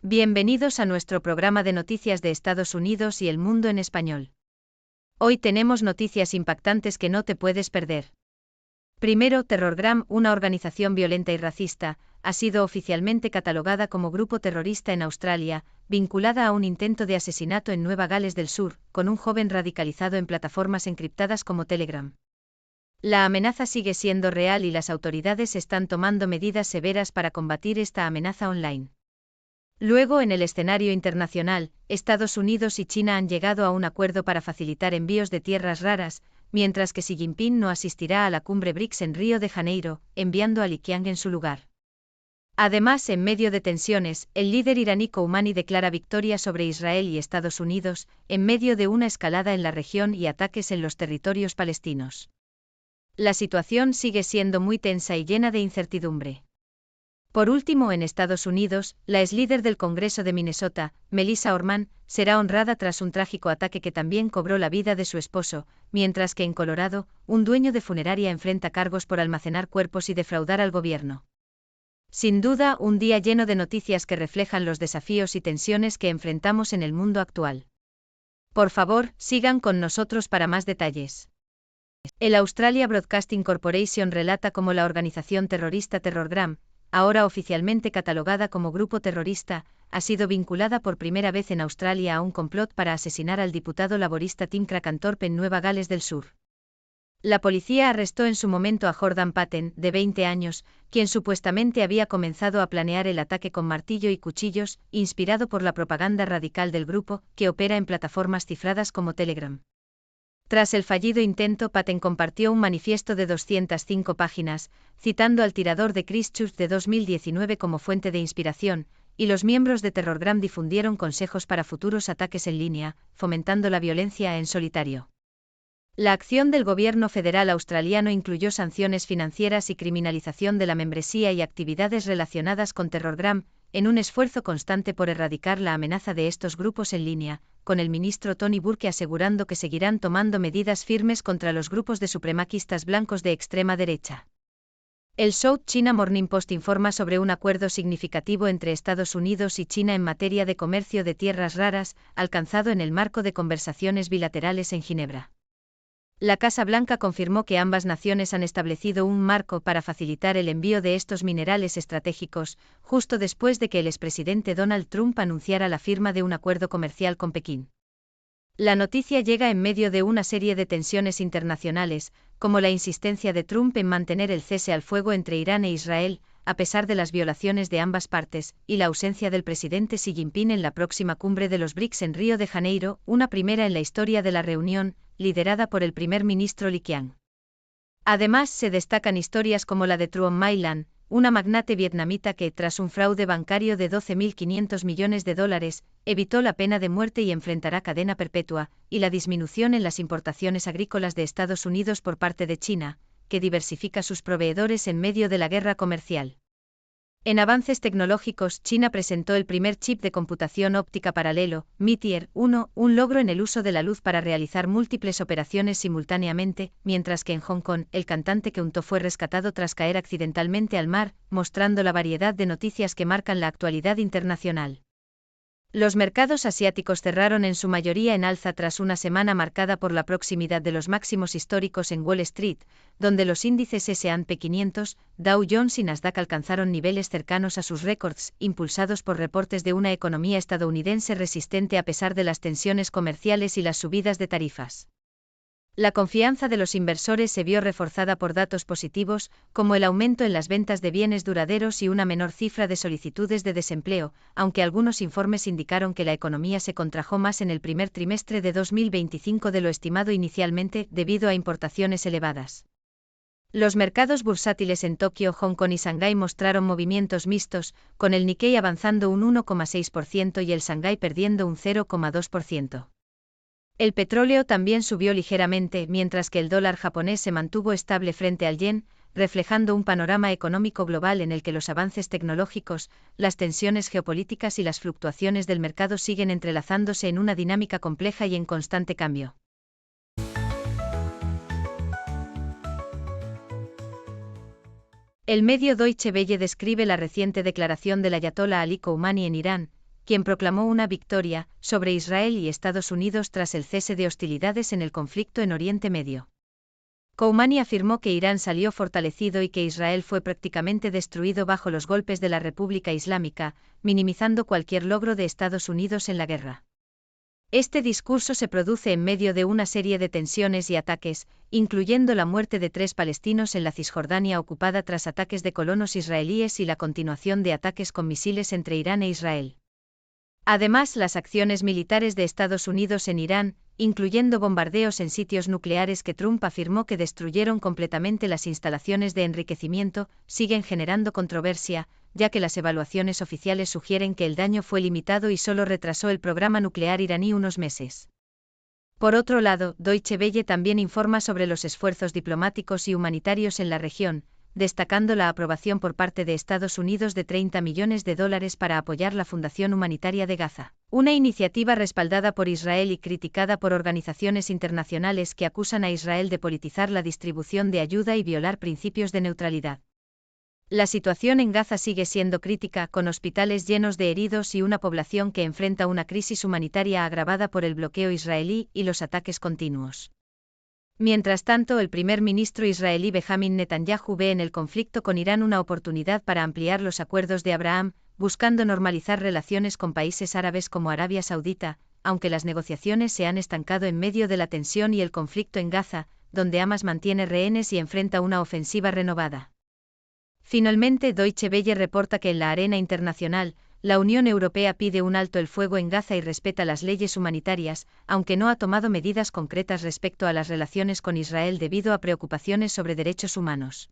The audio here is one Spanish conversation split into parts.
Bienvenidos a nuestro programa de noticias de Estados Unidos y el mundo en español. Hoy tenemos noticias impactantes que no te puedes perder. Primero, Terrorgram, una organización violenta y racista, ha sido oficialmente catalogada como grupo terrorista en Australia, vinculada a un intento de asesinato en Nueva Gales del Sur, con un joven radicalizado en plataformas encriptadas como Telegram. La amenaza sigue siendo real y las autoridades están tomando medidas severas para combatir esta amenaza online. Luego, en el escenario internacional, Estados Unidos y China han llegado a un acuerdo para facilitar envíos de tierras raras, mientras que Xi Jinping no asistirá a la cumbre BRICS en Río de Janeiro, enviando a Li Qiang en su lugar. Además, en medio de tensiones, el líder iraní Khamenei declara victoria sobre Israel y Estados Unidos, en medio de una escalada en la región y ataques en los territorios palestinos. La situación sigue siendo muy tensa y llena de incertidumbre. Por último, en Estados Unidos, la exlíder del Congreso de Minnesota, Melissa Orman, será honrada tras un trágico ataque que también cobró la vida de su esposo, mientras que en Colorado, un dueño de funeraria enfrenta cargos por almacenar cuerpos y defraudar al gobierno. Sin duda, un día lleno de noticias que reflejan los desafíos y tensiones que enfrentamos en el mundo actual. Por favor, sigan con nosotros para más detalles. El Australia Broadcasting Corporation relata cómo la organización terrorista Terrorgram, ahora oficialmente catalogada como grupo terrorista, ha sido vinculada por primera vez en Australia a un complot para asesinar al diputado laborista Tim Krackenthorpe en Nueva Gales del Sur. La policía arrestó en su momento a Jordan Patten, de 20 años, quien supuestamente había comenzado a planear el ataque con martillo y cuchillos, inspirado por la propaganda radical del grupo, que opera en plataformas cifradas como Telegram. Tras el fallido intento, Patten compartió un manifiesto de 205 páginas, citando al tirador de Christchurch de 2019 como fuente de inspiración, y los miembros de Terrorgram difundieron consejos para futuros ataques en línea, fomentando la violencia en solitario. La acción del gobierno federal australiano incluyó sanciones financieras y criminalización de la membresía y actividades relacionadas con Terrorgram, en un esfuerzo constante por erradicar la amenaza de estos grupos en línea, con el ministro Tony Burke asegurando que seguirán tomando medidas firmes contra los grupos de supremacistas blancos de extrema derecha. El South China Morning Post informa sobre un acuerdo significativo entre Estados Unidos y China en materia de comercio de tierras raras, alcanzado en el marco de conversaciones bilaterales en Ginebra. La Casa Blanca confirmó que ambas naciones han establecido un marco para facilitar el envío de estos minerales estratégicos, justo después de que el expresidente Donald Trump anunciara la firma de un acuerdo comercial con Pekín. La noticia llega en medio de una serie de tensiones internacionales, como la insistencia de Trump en mantener el cese al fuego entre Irán e Israel, a pesar de las violaciones de ambas partes, y la ausencia del presidente Xi Jinping en la próxima cumbre de los BRICS en Río de Janeiro, una primera en la historia de la reunión, liderada por el primer ministro Li Qiang. Además, se destacan historias como la de Truong My Lan, una magnate vietnamita que, tras un fraude bancario de $12.500 millones, evitó la pena de muerte y enfrentará cadena perpetua, y la disminución en las importaciones agrícolas de Estados Unidos por parte de China, que diversifica sus proveedores en medio de la guerra comercial. En avances tecnológicos, China presentó el primer chip de computación óptica paralelo, Meteor 1, un logro en el uso de la luz para realizar múltiples operaciones simultáneamente, mientras que en Hong Kong, el cantante Keunto fue rescatado tras caer accidentalmente al mar, mostrando la variedad de noticias que marcan la actualidad internacional. Los mercados asiáticos cerraron en su mayoría en alza tras una semana marcada por la proximidad de los máximos históricos en Wall Street, donde los índices S&P 500, Dow Jones y Nasdaq alcanzaron niveles cercanos a sus récords, impulsados por reportes de una economía estadounidense resistente a pesar de las tensiones comerciales y las subidas de tarifas. La confianza de los inversores se vio reforzada por datos positivos, como el aumento en las ventas de bienes duraderos y una menor cifra de solicitudes de desempleo, aunque algunos informes indicaron que la economía se contrajo más en el primer trimestre de 2025 de lo estimado inicialmente, debido a importaciones elevadas. Los mercados bursátiles en Tokio, Hong Kong y Shanghái mostraron movimientos mixtos, con el Nikkei avanzando un 1,6% y el Shanghái perdiendo un 0,2%. El petróleo también subió ligeramente, mientras que el dólar japonés se mantuvo estable frente al yen, reflejando un panorama económico global en el que los avances tecnológicos, las tensiones geopolíticas y las fluctuaciones del mercado siguen entrelazándose en una dinámica compleja y en constante cambio. El medio Deutsche Welle describe la reciente declaración del ayatolá Ali Khamenei en Irán, quien proclamó una victoria sobre Israel y Estados Unidos tras el cese de hostilidades en el conflicto en Oriente Medio. Khomeini afirmó que Irán salió fortalecido y que Israel fue prácticamente destruido bajo los golpes de la República Islámica, minimizando cualquier logro de Estados Unidos en la guerra. Este discurso se produce en medio de una serie de tensiones y ataques, incluyendo la muerte de 3 palestinos en la Cisjordania ocupada tras ataques de colonos israelíes y la continuación de ataques con misiles entre Irán e Israel. Además, las acciones militares de Estados Unidos en Irán, incluyendo bombardeos en sitios nucleares que Trump afirmó que destruyeron completamente las instalaciones de enriquecimiento, siguen generando controversia, ya que las evaluaciones oficiales sugieren que el daño fue limitado y solo retrasó el programa nuclear iraní unos meses. Por otro lado, Deutsche Welle también informa sobre los esfuerzos diplomáticos y humanitarios en la región, destacando la aprobación por parte de Estados Unidos de $30 millones para apoyar la Fundación Humanitaria de Gaza, una iniciativa respaldada por Israel y criticada por organizaciones internacionales que acusan a Israel de politizar la distribución de ayuda y violar principios de neutralidad. La situación en Gaza sigue siendo crítica, con hospitales llenos de heridos y una población que enfrenta una crisis humanitaria agravada por el bloqueo israelí y los ataques continuos. Mientras tanto, el primer ministro israelí Benjamin Netanyahu ve en el conflicto con Irán una oportunidad para ampliar los acuerdos de Abraham, buscando normalizar relaciones con países árabes como Arabia Saudita, aunque las negociaciones se han estancado en medio de la tensión y el conflicto en Gaza, donde Hamas mantiene rehenes y enfrenta una ofensiva renovada. Finalmente, Deutsche Welle reporta que en la arena internacional, la Unión Europea pide un alto el fuego en Gaza y respeta las leyes humanitarias, aunque no ha tomado medidas concretas respecto a las relaciones con Israel debido a preocupaciones sobre derechos humanos.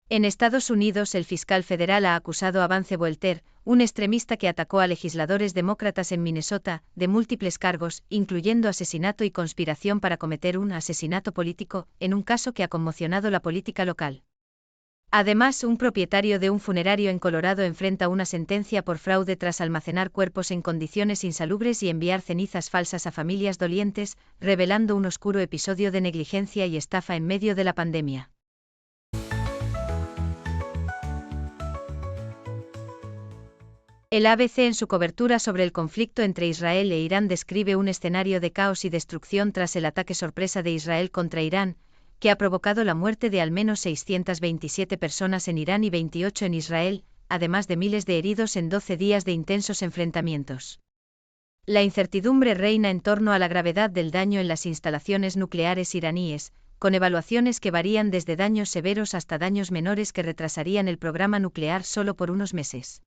En Estados Unidos, el fiscal federal ha acusado a Vance Voltaire, un extremista que atacó a legisladores demócratas en Minnesota, de múltiples cargos, incluyendo asesinato y conspiración para cometer un asesinato político, en un caso que ha conmocionado la política local. Además, un propietario de un funerario en Colorado enfrenta una sentencia por fraude tras almacenar cuerpos en condiciones insalubres y enviar cenizas falsas a familias dolientes, revelando un oscuro episodio de negligencia y estafa en medio de la pandemia. El ABC en su cobertura sobre el conflicto entre Israel e Irán describe un escenario de caos y destrucción tras el ataque sorpresa de Israel contra Irán, que ha provocado la muerte de al menos 627 personas en Irán y 28 en Israel, además de miles de heridos en 12 días de intensos enfrentamientos. La incertidumbre reina en torno a la gravedad del daño en las instalaciones nucleares iraníes, con evaluaciones que varían desde daños severos hasta daños menores que retrasarían el programa nuclear solo por unos meses.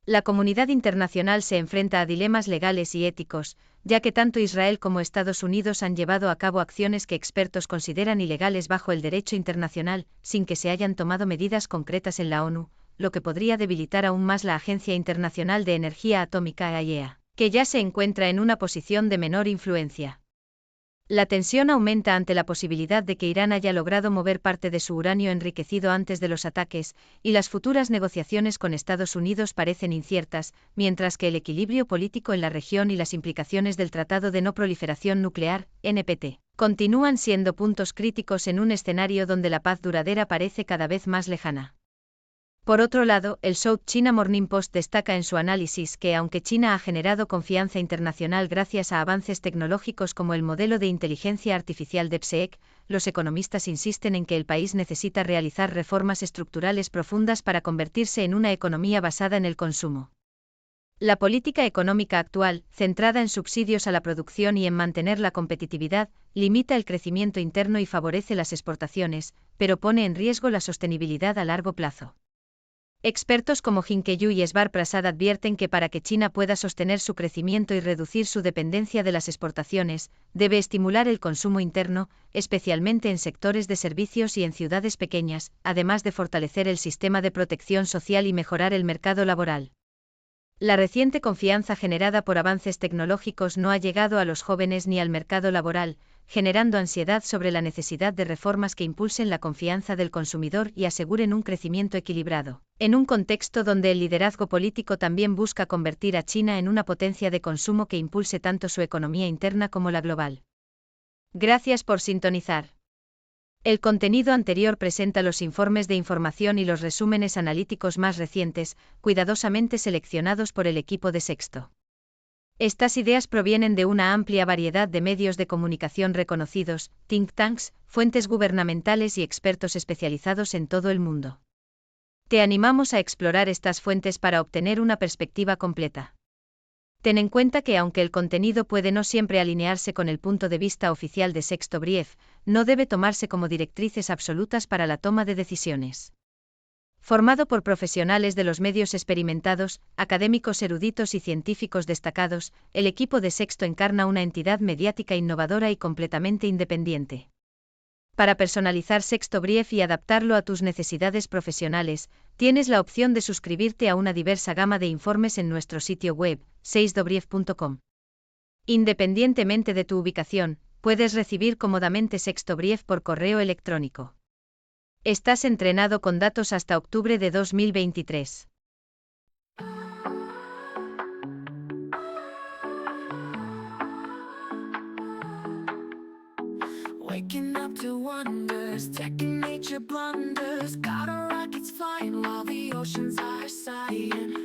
La comunidad internacional se enfrenta a dilemas legales y éticos, ya que tanto Israel como Estados Unidos han llevado a cabo acciones que expertos consideran ilegales bajo el derecho internacional, sin que se hayan tomado medidas concretas en la ONU, lo que podría debilitar aún más la Agencia Internacional de Energía Atómica (IAEA), que ya se encuentra en una posición de menor influencia. La tensión aumenta ante la posibilidad de que Irán haya logrado mover parte de su uranio enriquecido antes de los ataques, y las futuras negociaciones con Estados Unidos parecen inciertas, mientras que el equilibrio político en la región y las implicaciones del Tratado de No Proliferación Nuclear, NPT, continúan siendo puntos críticos en un escenario donde la paz duradera parece cada vez más lejana. Por otro lado, el South China Morning Post destaca en su análisis que aunque China ha generado confianza internacional gracias a avances tecnológicos como el modelo de inteligencia artificial DeepSeek, los economistas insisten en que el país necesita realizar reformas estructurales profundas para convertirse en una economía basada en el consumo. La política económica actual, centrada en subsidios a la producción y en mantener la competitividad, limita el crecimiento interno y favorece las exportaciones, pero pone en riesgo la sostenibilidad a largo plazo. Expertos como Jinkeyu y Esbar Prasad advierten que para que China pueda sostener su crecimiento y reducir su dependencia de las exportaciones, debe estimular el consumo interno, especialmente en sectores de servicios y en ciudades pequeñas, además de fortalecer el sistema de protección social y mejorar el mercado laboral. La reciente confianza generada por avances tecnológicos no ha llegado a los jóvenes ni al mercado laboral, generando ansiedad sobre la necesidad de reformas que impulsen la confianza del consumidor y aseguren un crecimiento equilibrado, en un contexto donde el liderazgo político también busca convertir a China en una potencia de consumo que impulse tanto su economía interna como la global. Gracias por sintonizar. El contenido anterior presenta los informes de información y los resúmenes analíticos más recientes, cuidadosamente seleccionados por el equipo de Sexto. Estas ideas provienen de una amplia variedad de medios de comunicación reconocidos, think tanks, fuentes gubernamentales y expertos especializados en todo el mundo. Te animamos a explorar estas fuentes para obtener una perspectiva completa. Ten en cuenta que aunque el contenido puede no siempre alinearse con el punto de vista oficial de Sexto Brief, no debe tomarse como directrices absolutas para la toma de decisiones. Formado por profesionales de los medios experimentados, académicos eruditos y científicos destacados, el equipo de Sexto encarna una entidad mediática innovadora y completamente independiente. Para personalizar Sexto Brief y adaptarlo a tus necesidades profesionales, tienes la opción de suscribirte a una diversa gama de informes en nuestro sitio web, sextobrief.com. Independientemente de tu ubicación, puedes recibir cómodamente Sexto Brief por correo electrónico. Estás entrenado con datos hasta octubre de 2023. Waking up to wonders, tech and nature blunders. Got our rockets flying while the oceans are sighing.